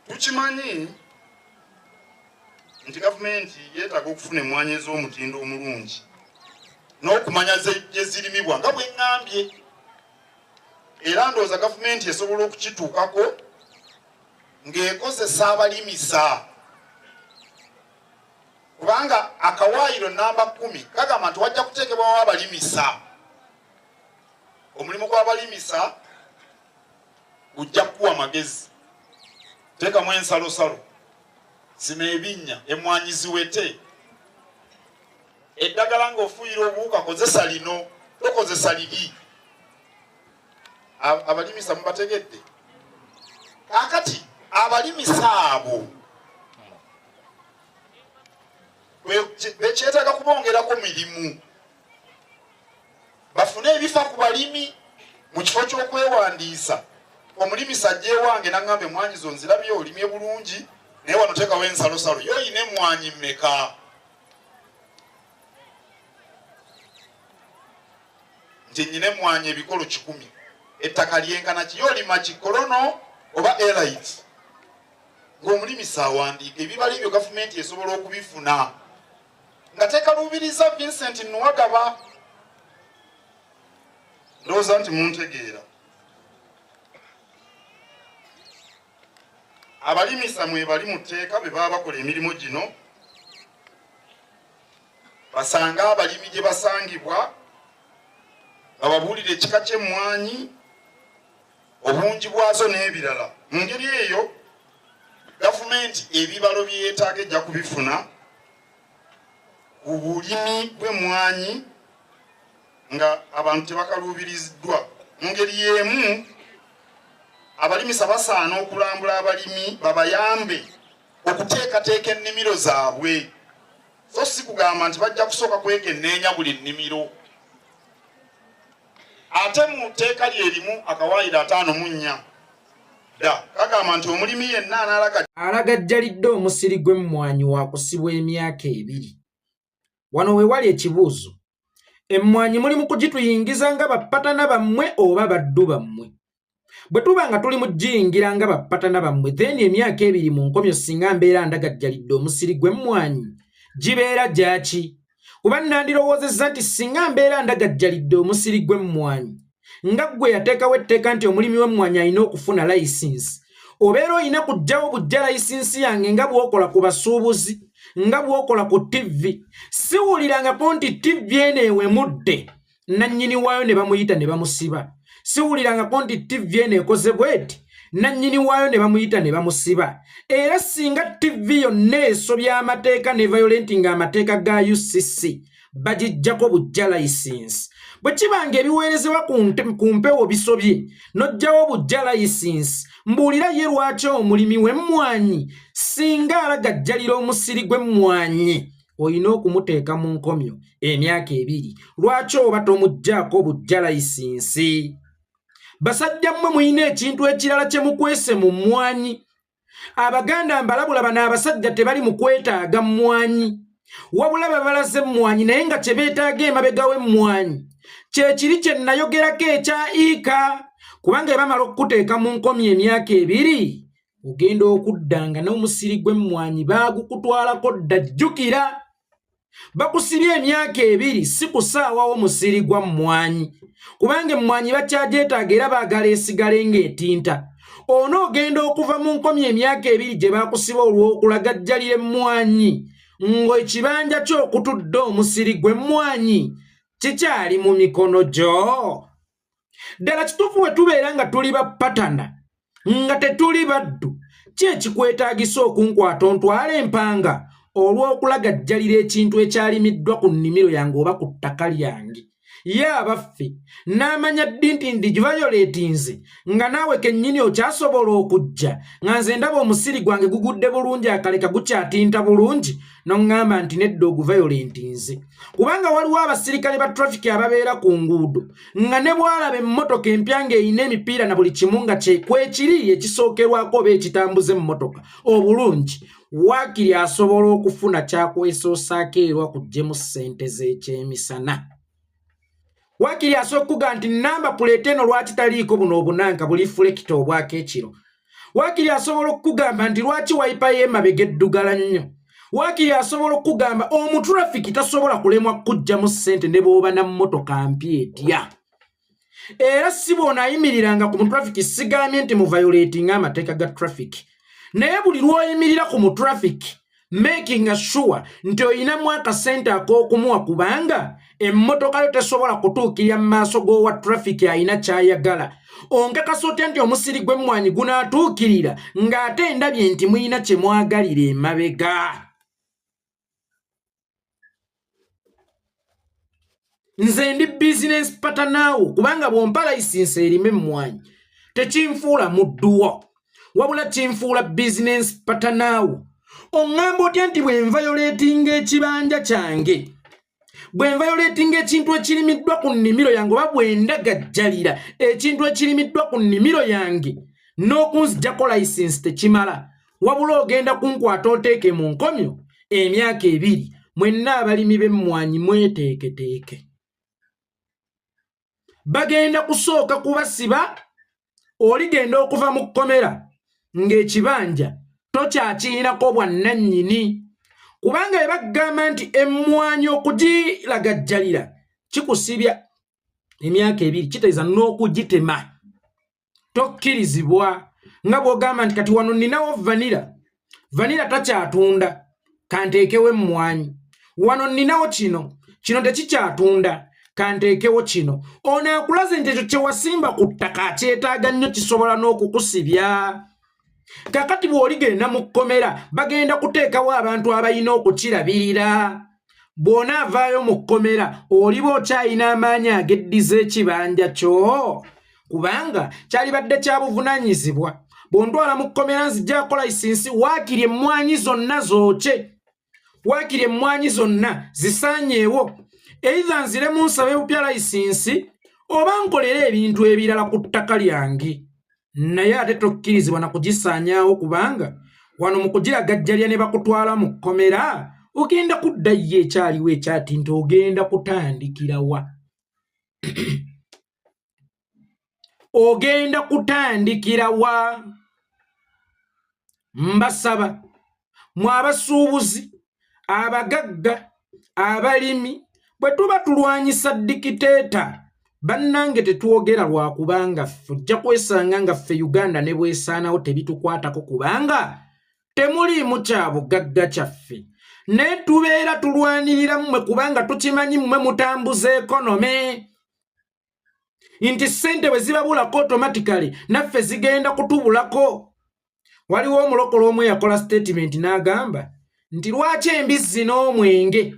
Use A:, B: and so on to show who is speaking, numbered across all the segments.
A: tukimanyi nti gavumenti yeetaaga okufuna emmwanyi ez'omutindo omulungi n'okumanya gye zirimibwa nga bwe ŋŋambye, era ndowooza gavumenti esobola okukituukako ng'ekozesa abalimisa, kubanga akawaayiro namba 10 kagamba nti wajja kuteekebwawo abalimisa. Omulimu gw'abalimisa gujja kukuwa magezi. Teekamu ensalosalo, sima ebinnya, emmwanyi ziwete. Eddagala ng'ofuuyira obuwuka kozesa lino, tokozesa liri. Abalimisa mubategedde? Kakati abalimisa abo bekyetaaga kubongerako mirimu, bafune ebifa ku balimi mu kifo ky'okwewandiisa. Omulimisa ajje wange n'aŋŋamba emmwanyi zo nzirabye olimye bulungi, naye wano teekawo ensalosalo, yo oyina emmwanyi mmeka? Nti nnyina emmwanyi ebikolo 10, ettaka lyenkana ki? Yo olima kikolono oba elite? Ng'omulimisa awandiika ebibala ebyo gavumenti esobola okubifuna nga tekalubiriza Vincent Nuwagaba. Ndowooza nti muntegeera. Abalimisa mwe bali mu tteeka bwe baba bakola emirimu gino, basanga abalimi gye basangibwa, bababuulire ekika ky'emmwanyi, obungi bwazo n'ebirala. Mu ngeri eyo gavumenti ebibalo bye yeetaaga ejja kubifuna ku bulimi bw'emmwanyi nga abantu tebakaluubiriziddwa. Mu ngeri y'emu abalimisa basaana okulambula abalimi babayambe okuteekateeka ennimiro zaabwe, so si kugamba nti bajja kusooka kwekenneenya buli nnimiro. Ate mu tteeka lyerimu akawaayiro 54 da kagamba nti omulimi yenna
B: alagajjalidde omusiri gw'emmwanyi waakusibwa emyaka 2. Wano we wali ekibuuzo, emmwanyi muli mu kugituyingiza nga bapatana bammwe oba baddu bammwe? Bwe tuba nga tuli mu giyingira nga bapatana bammwe, then emyaka 2 mu nkomyo singa mbeera ndagajjalidde omusiri gw'emmwanyi gibeera gyaki? Kuba nandirowoozezza nti singa mbeera ndagajjalidde omusiri gw'emmwanyi nga gwe yateekawo etteeka nti omulimi w'emmwanyi alina okufuna layisinsi, obeera olina kuggyawo bujja layisinsi yange nga bw'okola ku basuubuzi, nga bw'okola ku TV. Siwulirangako nti TV eno ewemudde nannyini waayo ne bamuyita ne bamusiba. Siwulirangako nti TV eno ekoze bweti nannyini waayo ne bamuyita ne bamusiba. Era singa TV yonna esobya amateeka ne violenting amateeka ga UCC, bagijjako bujja layisinsi. Bwe kibanga ebiweerezebwa ku mpewo bisobye n'ojjawo bujja layisinsi, mbuulira ye lwaki omulimi w'emmwanyi singa alagajjalira omusiri gw'emmwanyi olina okumuteeka mu nkomyo emyaka 2, lwaki oba tomugjaako bujja layisinsi? Basajja mmwe muyina ekintu ekirala kye mukwese mu mmwanyi. Abaganda mbalabula bano abasajja tebali mu kwetaaga mmwanyi, wabula babalaze emmwanyi naye nga kye beetaaga emabega w'emmwanyi kye kiri kye nayogerako ekya ika, kubanga bamala okukuteeka mu nkomyo emyaka 2 ogenda okuddanga n'omusiri gw'emmwanyi baagukutwalako dda. Jjukira, bakusibye emyaka 2 si kusaawawo musiri gwa mmwanyi, kubanga emmwanyi bakyagyetaaga era baagala esigale ng'etinta. Onoogenda okuva mu nkomyo emyaka 2 gye baakusiba olw'okulagajjalira emmwanyi ng'ekibanja ky'okutudde omusiri gw'emmwanyi kikyali mu mikono gyo. Ddala kituufu we tubeera nga tuli bapatana nga tetuli baddu, ki ekikwetaagisa okunkwata ontwala empanga olw'okulagajjalira ekintu ekyalimiddwa ku nnimiro yange oba ku ttaka lyange? Ye abaffe n'amanya ddi nti ndigivayolatinze nga naawe kennyini okyasobola okujja nga nze ndaba omusiri gwange gugudde bulungi akaleka gukyatinta bulungi n'oŋŋamba nti nedda oguvayolatinze. Kubanga waliwo abasirikale ba trafiki ababeera ku nguudo nga ne bwalaba emmotoka empya ng'eyina emipiira na buli kimu nga kwekiri ekisookerwako oba ekitambuza emmotoka obulungi, waakiri asobola okufuna kyakwesoosaako era kuggyeemu ssente z'ekyemisana. Waakiri asookuga nti namba puleeta eno lwaki taliiko buno obunanka buli fulekita obwako ekiro. Wakiri asobola okugamba nti lwaki waipa y'emabega eddugala nnyo. Wakiri asobola okugamba omutrafiki tasobola kulemwa kujjamu ssente ne bw'oba na mmotoka mpya etya. Era si bw'ona ayimiriranga ku mutrafiki sigambye nti mu violating amateeka ga traffic. Naye buli lw'oyimirira ku mutrafiki making sure nti oyinamu akasente ak'okumuwa kubanga emmotoka yo tesobola kutuukirira mu maaso g'owa traffic ayina ky'ayagala. Onkakasa otya nti omusiri gw'Emwanyi gunaatuukirira ng'ate ndabye nti muyina kye mwagalira emabega. Nze ndi business partner kubanga bw'ompa license erime Emwanyi tekinfuula mudduwo wabula kinfuula business partner. Oŋŋamba otya nti bwe nviolatinga ekibanja kyange, bwe nviolatinga ekintu ekirimiddwa ku nnimiro yange oba bwe ndagajjalira ekintu ekirimiddwa ku nnimiro yange n'okunzijjako license tekimala wabula ogenda kunkwata oteeke mu nkomyo emyaka 2 mwenna abalimi b'Emwanyi mweteeketeeke. Bagenda kusooka kubasiba oligenda okuva mu kkomera ng'ekibanja tokyakirinako bwannannyini kubanga bagamba nti Emwanyi okugiragajjalira kikusibya emyaka 2 kitegeeza n'okugitema tokkirizibwa. Nga bw'ogamba nti kati wano nninawo vanira takyatunda kanteekewo Emwanyi, wano nninawo kino tekikyatunda kanteekewo kino. Ono akulaze nti ekyo kye wasimba ku ttaka akyetaaga nnyo kisobola n'okukusibya. Kakati bw'oligenda mu kkomera bagenda kuteekawo abantu abalina okukirabirira. Bw'ona avaayo mu kkomera oliba okyalina amaanyi ag'eddiza ekibanja kyo kubanga kyalibadde kya buvunaanyizibwa. Bw'ontwala mu kkomera nzijjaako license waakiri Emwanyi zonna zookye, waakiri Emwanyi zonna zisaanyeewo. Either nziremu nsabe bupya license oba nkolere ebintu ebirala ku ttaka lyange. Naye ate tokkirizibwa na kugisaanyaawo kubanga wano mu kugiragajjalya ne bakutwala mu kkomera ogenda kuddayo ekyaliwo ekyati nti ogenda kutandikira wa? Ogenda kutandikira wa? Mbasaba mwe abasuubuzi, abagagga, abalimi bwe tuba tulwanyisa dikiteeta bannange tetwogera lwa kubanga ffe ojja kwesanga nga ffe Uganda ne bwesaanawo tebitukwatako kubanga temuliimu kya bugagga kyaffe. Ne tubeera tulwanirira mmwe kubanga tukimanyi mmwe mutambuza ekonome nti ssente bwe zibabulako automatically naffe zigenda kutubulako. Waliwo omulokole omu yakola statement n'agamba nti lwaki embizzi n'omwenge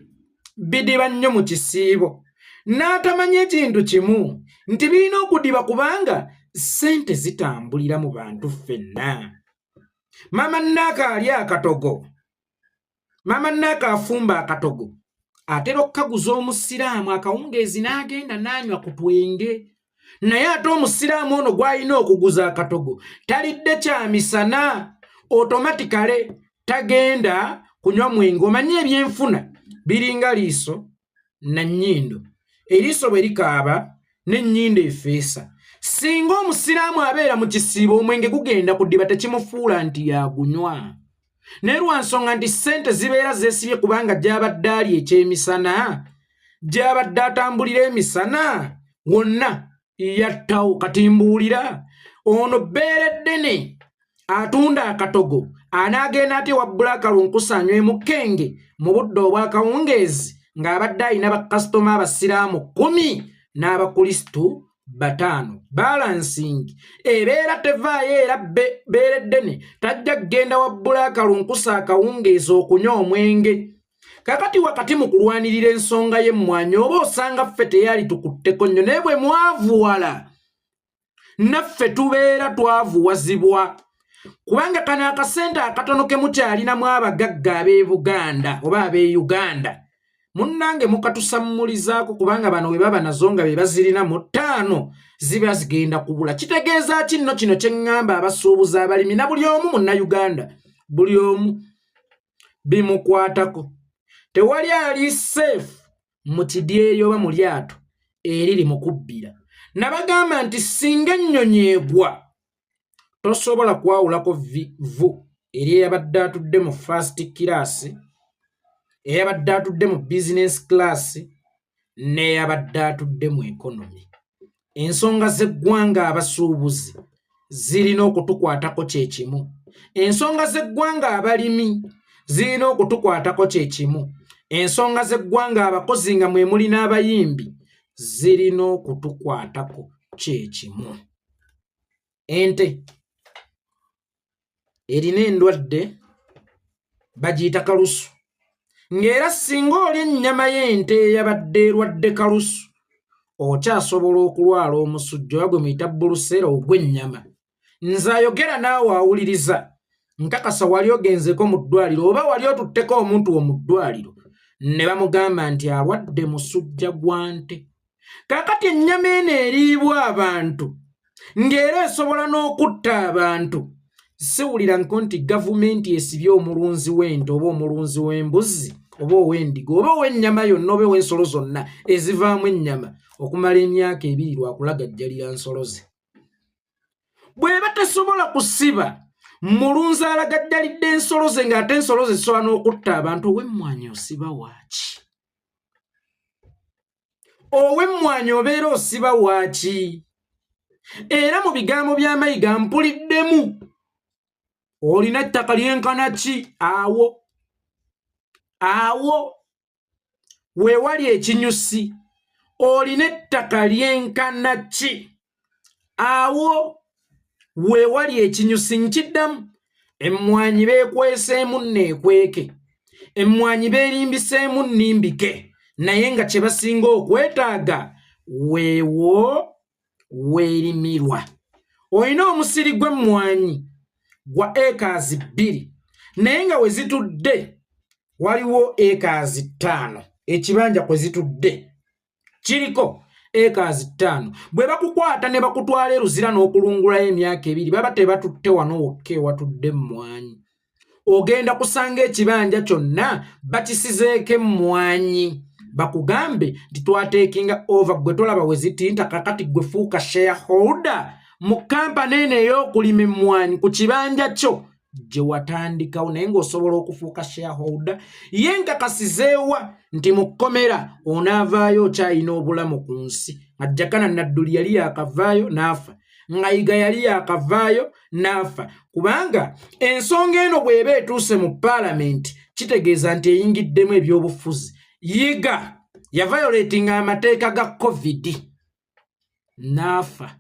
B: bidiba nnyo mu kisiibo n'atamanya ekintu kimu nti birina okudiba kubanga ssente zitambulira mu bantu ffenna. Mama Nnaka ali akatogo, Mama Nnaka afumba akatogo atera okkaguza omusiraamu akawungeezi n'agenda n'anywa ku twenge. Naye ate omusiraamu ono gw'alina okuguza akatogo talidde kya misana automatically tagenda kunywa mwenge. Omanyi ebyenfuna biringa liiso na nnyindo. Eriiso bwe likaaba n'ennyindo efeesa. Singa omusiraamu abeera mu kisiibo omwenge gugenda kudiba tekimufuula nti yagunywa. Naye lwa nsonga nti ssente zibeera zeesibye kubanga gy'abadde ali ekyemisana, gy'abadde atambulira emisana wonna yattawo. Kati mbuulira ono bbeere ddene atunda akatogo anaagenda ate wabbula akalunkusa anywemu kkenge mu budde obwakawungeezi ng'abadde alina bakasitoma abasiraamu 10 n'abakrisitu 5. Balancing ebeera tevaayo era bbeere ddene tajja kgenda wabbula akalunkusa akawungeezi okunywa omwenge. Kakati wakati mu kulwanirira ensonga y'Emwanyi oba osanga ffe teyali tukutteko nnyo naye bwe mwavuwala naffe tubeera twavuwazibwa kubanga kano akasente akatono ke mukyalinamu abagagga ab'e Buganda oba ab'e Uganda munnange mukatusammulizaako kubanga bano bwe baba nazo nga be bazirina mu 5 ziba zigenda kubula. Kitegeeza kinno kino kye ŋŋamba abasuubuzi abalimi na buli omu munnayuganda buli omu bimukwatako. Tewali ali safe mu kidyeyo oba mu lyato eriri mu kubbira. Nabagamba nti singa ennyonyi egwa tosobola kwawulako vu eri eyabadde atudde mu first class, eyabadde atudde mu business class, n'eyabadde atudde mu economy. Ensonga z'eggwanga abasuubuzi zirina okutukwatako kyekimu. Ensonga z'eggwanga abalimi zirina okutukwatako kyekimu. Ensonga z'eggwanga abakozi nga mwe muli n'abayimbi zirina okutukwatako kyekimu. Ente erina endwadde bagiyita kalusu, ng'era singa oli ennyama y'ente eyabadde erwadde kalusu okyasobola okulwala omusujja oba gwe muyita bulusera ogw'ennyama. Nze ayogera naawe awuliriza, nkakasa wali ogenzeko mu ddwaliro oba wali otutteko omuntu wo mu ddwaliro ne bamugamba nti alwadde musujja gwa nte. Kaakati ennyama eno eriibwa abantu ng'era esobola n'okutta abantu. Siwulira nti gavumenti esibye omulunzi w'ente oba omulunzi w'embuzi oba ow'endiga oba ow'ennyama yonna oba ow'ensolo zonna ezivaamu ennyama okumala emyaka 2 lwakulagajjalira nsolo ze. Bw'eba tesobola kusiba mulunzi alagajjalidde ensolo ze ng'ate ensolo ze zisobola n'okutta abantu, ow'emmwanyi osiba waaki? Ow'emmwanyi obeera osiba waaki? Era mu bigambo bya Mayiga mpuliddemu olina ettaka lyenkana ki? Awo weewali ekinyusi olina ettaka lyenkana ki? Awo weewali ekinyusi. Nkiddamu, emmwanyi beekweseemu nneekweke, emmwanyi beerimbiseemu nnimbike, naye nga kye basinga okwetaaga weewo weerimirwa. Olina omusiri gw'emmwanyi gwa acres 2 naye nga we zitudde waliwo acres 5. Ekibanja kwe zitudde kiriko acres 5. Bwe bakukwata ne bakutwala eruzira n'okulungulayo emyaka 2 baba tebatutte wano wokka ewatudde emmwanyi. Ogenda kusanga ekibanja kyonna bakisizeeko emmwanyi bakugambe nti twatekinga over. Gwe tolaba we zitinta, kakati gwe fuuka shareholder mu kampani eno ey'okulima emmwanyi ku kibanja kyo gye watandikawo, naye ng'osobola okufuuka shareholder. Ye nkakasizeewa nti mu kkomera onaavaayo okyalina obulamu ku nsi. Ajjakana Nadduli yali yakavaayo n'afa, Mayiga yali yakavaayo n'afa. Kubanga ensonga eno bw'eba etuuse mu paalamenti kitegeeza nti eyingiddemu ebyobufuzi. Yiga yavayolatinga amateeka ga COVID n'afa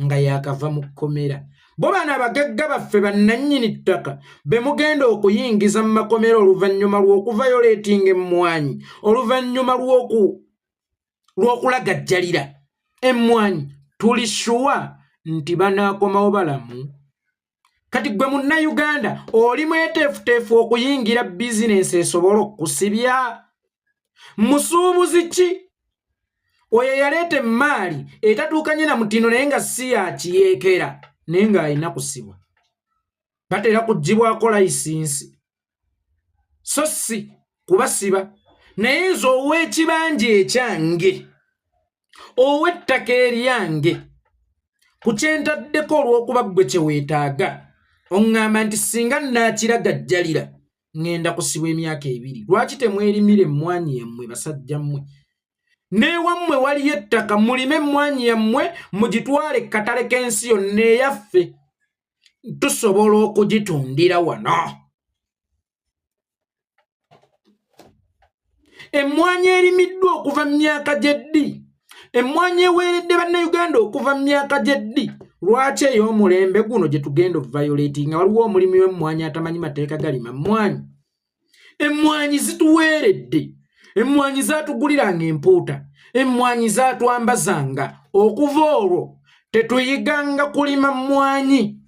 B: nga yakava mu kkomera. Bo bano abagagga baffe bannannyini ttaka be mugenda okuyingiza mu makomera oluvannyuma lw'okuvayolatinga emmwanyi, oluvannyuma lw'okulagajjalira emmwanyi, tuli shuwa nti banaakomawo balamu. Kati gwe munnayuganda oli mweteefuteefu okuyingira bizinensi esobola okusibya? Musuubuzi ki oyo yaleeta emmaali etatuukanye na mutindo naye nga si yakiyeekera naye ng'alina kusibwa? Batera kuggyibwako layisinsi so si kubasiba. Naye nze ow'ekibanja ekyange, ow'ettaka eryange, ku kyentaddeko olw'okuba ggwe kye weetaaga oŋŋamba nti singa nnaakiragajjalira ŋŋenda kusibwa emyaka 2. Lwaki temwerimira emmwanyi yammwe basajja mmwe? N'ewammwe waliyo ettaka, mulime emmwanyi yammwe mugitwale katale k'ensi yonna eyaffe, tusobola okugitundira wano. Emmwanyi erimiddwa okuva mu myaka gy'eddi, emmwanyi eweeredde bannayuganda okuva mu myaka gy'eddi. Lwaki ey'omulembe guno gye tugenda ovayolatinga waliwo omulimi w'emmwanyi atamanyi mateeka galima mmwanyi? Emmwanyi zituweeredde, emmwanyi zaatuguliranga empuuta, emmwanyi zaatwambazanga. Okuva olwo tetuyiganga kulima mmwanyi.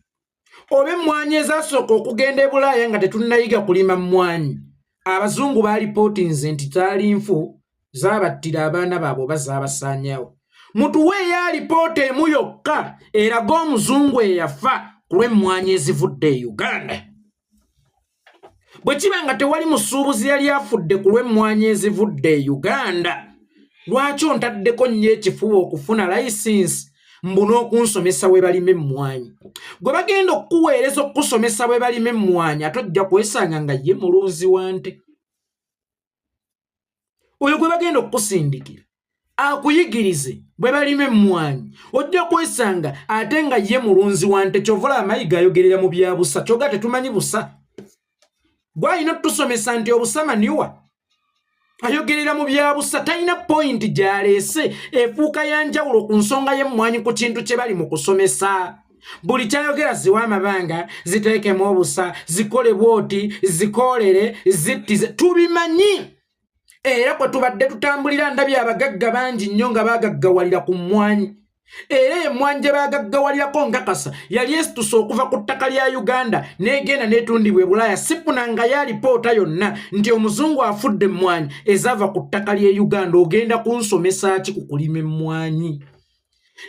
B: Oba emmwanyi ezasooka okugenda e Bulaaya nga tetunnayiga kulima mmwanyi, abazungu baalipootinze nti taali nfu zaabattira abaana baabwe oba zaabasaanyawo. Mutuwe eyalipoota emu yokka eraga omuzungu eyafa ku lw'emmwanyi ezivudde e Uganda. Bwe kiba nga tewali musuubuzi yali afudde ku lw'emmwanyi ezivudde e Uganda, lwaki ontaddeko nnyo ekifuba okufuna layisinsi mbuno okunsomesa we balime emmwanyi gwe bagenda okukuweereza okusomesa we balime emmwanyi atojja kwesanga nga ye mulunzi wante oyo gwe bagenda okukusindikira akuyigirize bwe balime emmwanyi ojja kwesanga ate nga ye mulunzi wante kyovula Mayiga ayogerera mu byabusa kyoga tetumanyi busa gwalina otusomesa nti obusamaniwa ayogerera mu byabusa talina point gyaleese efuuka yanjawulo ku nsonga y'emmwanyi ku kintu kye bali mu kusomesa buli kyayogera ziwa amabanga ziteekemu obusa zikole bwoti zikoolere zittize tubimanyi era kwe tubadde tutambulira ndabye abagagga bangi nnyo nga baagaggawalira ku mmwanyi era emmwanyi gye baagaggawalirako nkakasa yali esitusa okuva ku ttaka lya Uganda n'egenda n'etundibwa e Bulaaya sifuna nga yalipoota yonna nti omuzungu afudde emmwanyi ezaava ku ttaka ly'e Uganda ogenda kunsomesa ki ku kulima emmwanyi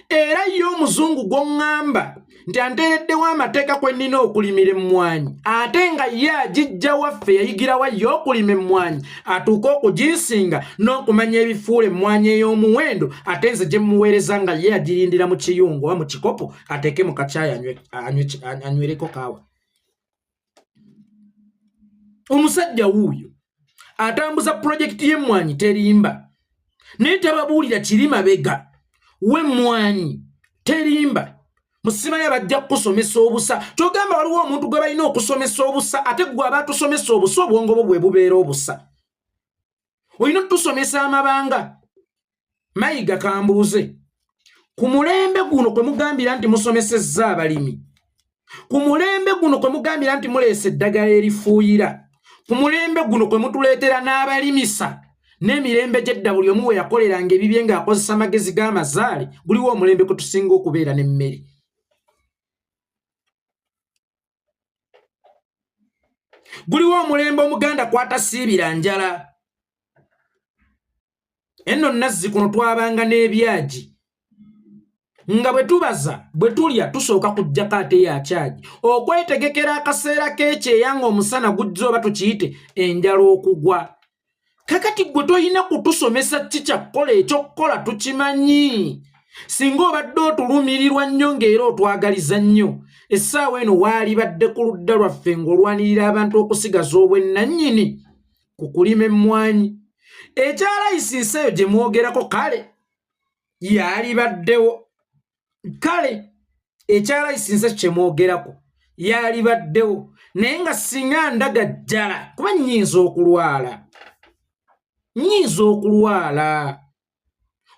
B: era ye omuzungu gw'oŋŋamba nti anteereddewo amateeka kwe nnina okulimira emmwanyi ate nga ye agijja waffe yayigirawa ye okulima emmwanyi atuuke okuginsinga n'okumanya ebifuula emmwanyi ey'omuwendo ate nze gye mmuweereza nga ye agirindira mu kiyungu oba mu kikopo ateeke mu kacaayi anywereko kaawa omusajja wuuyo atambuza pulojekiti y'emmwanyi terimba naye tababuulira kiri mabega w'emmwanyi terimba musimanyi bajja kukusomesa obusa kyogamba waliwo omuntu gwe balina okusomesa obusa ate gwe aba atusomesa obusa obwongo bwo bwe bubeera obusa olina otusomesa amabanga Mayiga kambuuze ku mulembe guno kwe mugambira nti musomesezza abalimi ku mulembe guno kwe mugambira nti muleese eddagala erifuuyira ku mulembe guno kwe mutuleetera n'abalimisa n'emirembe gy'edda buli omu we yakoleranga ebibye ng'akozesa amagezi g'amazaale guliwo omulembe kwe tusinga okubeera n'emmere guliwo omulembe omuganda kwatasiibira njala enno nazzi kuno twabanga n'ebyagi nga bwe tubaza bwe tulya tusooka kujjako ate yakyagi okwetegekera akaseera k'ekyeya ng'omusana gujja oba tukiyite enjala okugwa kakati gwe toyina kutusomesa kikyakkola ekyokukola tukimanyi singa obadde otulumirirwa nnyo ng'era otwagaliza nnyo essaawa eno waali badde ku ludda lwaffe ng'olwanirira abantu okusigaza obwennannyini ku kulima emmwanyi ekyalayisinsi eyo gye mwogerako kale yaali baddewo kale ekyalayisinsi ekyo kye mwogerako yaali baddewo naye nga singa ndaga jjala kuba nnyinza okulwala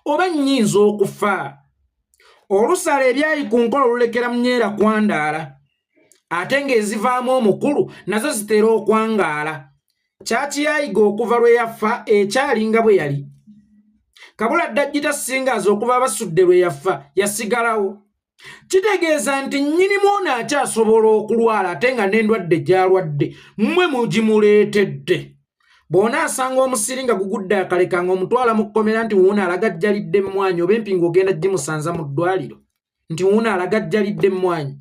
B: oba nnyinza okufa olusala ebyali ku nkola olulekera munyeera kwandaala ate ng'ezivaamu omukulu nazo zitera okwangaala kyakiyayiga okuva lwe yafa ekyalinga bwe yali kabula ddajjita singaazi okuva abasudde lwe yafa yasigalawo kitegeeza nti nnyinimu ono akyasobola okulwala ate nga n'endwadde gy'alwadde mmwe mugimuleetedde bw'onaasanga omusiri nga gugudde akaleka ng'omutwala mu kkomera nti wuuno alaga ajjalidde emmwanyi oba empinga ogenda gimusanza mu ddwaliro nti wuuno alaga ajjalidde emmwanyi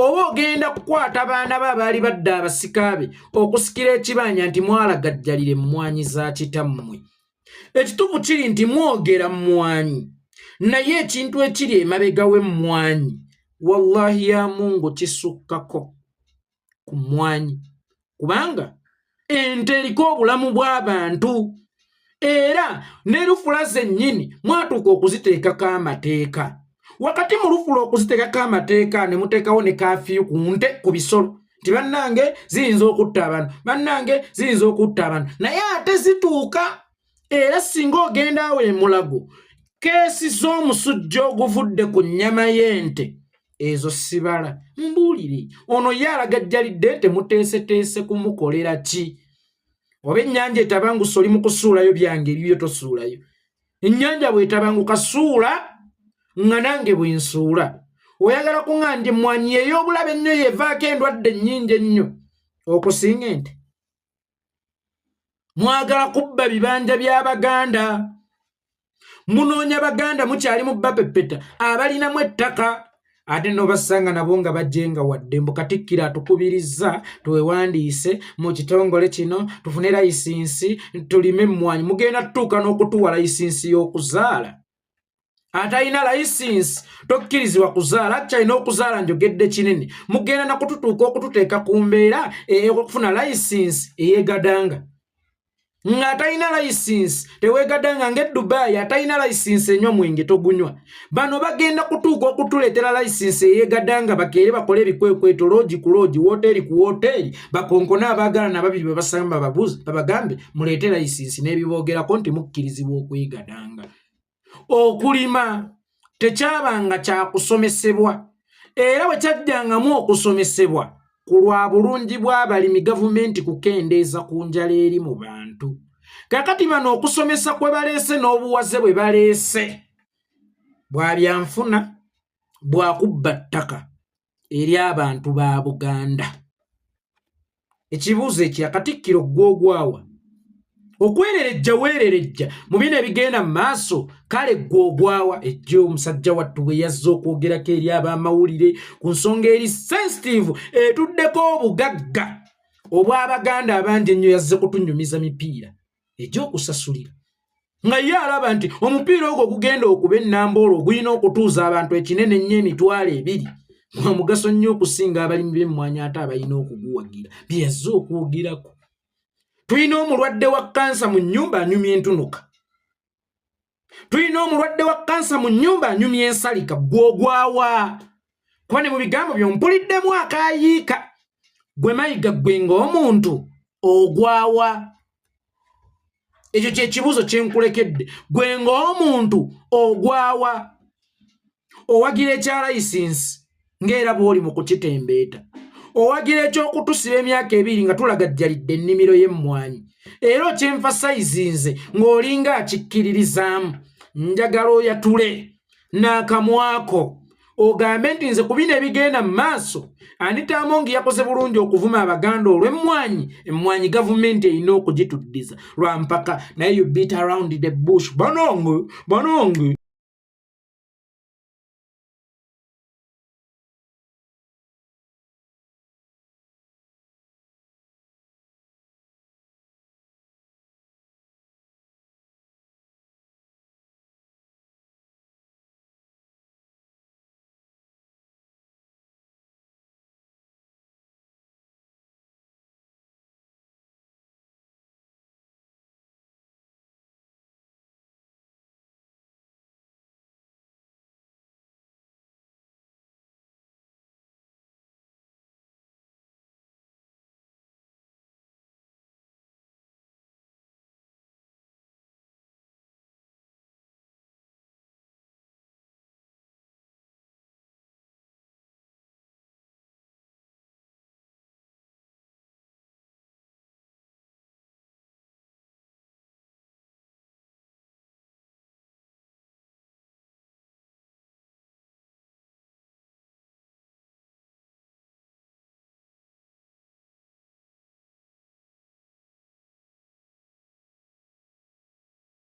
B: oba ogenda kukwata baana be abaali badde abasika be okusikira ekibanja nti mwalaga ajjalira emmwanyi za kitammwe ekituufu kiri nti mwogera mmwanyi naye ekintu ekiri emabega w'emmwanyi wallahi ya mungu kisukkako ku mmwanyi kubanga ente eriko obulamu bw'abantu era ne lufula zennyini mwatuuka okuziteekako amateeka wakati mu lufula okuziteekako amateeka ne muteekawo ne kafiyu ku nte ku bisolo nti bannange ziyinza okutta abantu bannange ziyinza okutta abantu naye ate zituuka era singa ogenda awo emulago keesi z'omusujja oguvudde ku nnyama y'ente ezo sibala mbuulire ono ye alaga ajjalidde ente muteeseteese kumukolera ki oba ennyanja etabangusa oli mu kusuulayo byange ebibyo tosuulayo ennyanja bw'etabanguka suula nga nange bwensuula oyagala kuŋŋanja emmwanyi ey'obulabe ennyo yeevaako endwadde ennyingi ennyo okusinga ente mwagala kubba bibanja by'Abaganda munoonya Baganda mukyali mu bapepeta abalinamu ettaka ate n'obasanga nabo nga bajjenga wadde mbu Katikkiro atukubirizza twewandiise mu kitongole kino tufune layisinsi tulime emmwanyi mugenda tutuuka n'okutuwa layisinsi y'okuzaala atalina license tokkirizibwa kuzaala akyalina okuzaala njogedde kinene mugenda nakututuuka okututeeka ku mbeera okufuna license eyeegadanga nga atalina license teweegadanga ng'Edubai atalina license enywa mwenge togunywa bano bagenda kutuuka okutuleetera license eyeegadanga bakeere bakole ebikwekweto loogi ku loogi woteeri ku woteeri bakonkona abaagala nababiri babasamba babagambe muleete license n'ebiboogerako nti mukkirizibwa okwegadanga okulima tekyabanga kyakusomesebwa era bwe kyajjangamu okusomesebwa ku lwa bulungi bw'abalimi gavumenti kukendeeza ku njala eri mu bantu kakati bano okusomesa kwe baleese n'obuwaze bwe baleese bwa byanfuna bwa kubba ttaka eri abantu ba Buganda ekibuuzo ekya Katikkiro gw'ogwawa okwererejja weererejja mu bino ebigenda mu maaso kale gw'ogwawa ejjo omusajja wattu bwe yazza okwogerako eri ab'amawulire ku nsonga eri sensitive etuddeko obugagga obw'Abaganda abangi ennyo yazze kutunyumiza mipiira egy'okusasulira nga ye alaba nti omupiira ogwo gugenda okuba ennamboolo ogulina okutuuza abantu ekinene nnyo emitwalo 2 gwa mugaso nnyo okusinga abalimi b'emmwanyi ate abalina okuguwagira bye yazze okwogerako tulina omulwadde wa kansa mu nnyumba anyumya entunuka tulina omulwadde wa kansa mu nnyumba anyumya ensalika gw'ogwawa kuba ne mu bigambo by'ompuliddemu akaayiika gwe Mayiga gwe ng'omuntu ogwawa ekyo kye kibuuzo kye nkulekedde gwe ng'omuntu ogwawa owagira ekya license ng'era bw'oli mu kukitembeeta owagira ekyokutusiba emyaka 2 nga tulagajjalidde ennimiro y'emmwanyi era okyenfasayizinze ng'olinga akikkiririzaamu njagala oyatule n'akamwako ogambe nti nze ku bino ebigenda mu maaso Anita Amongi yakoze bulungi okuvuma Abaganda emmwanyi gavumenti erina okugituddiza lwa mpaka naye you beat around the bush banonge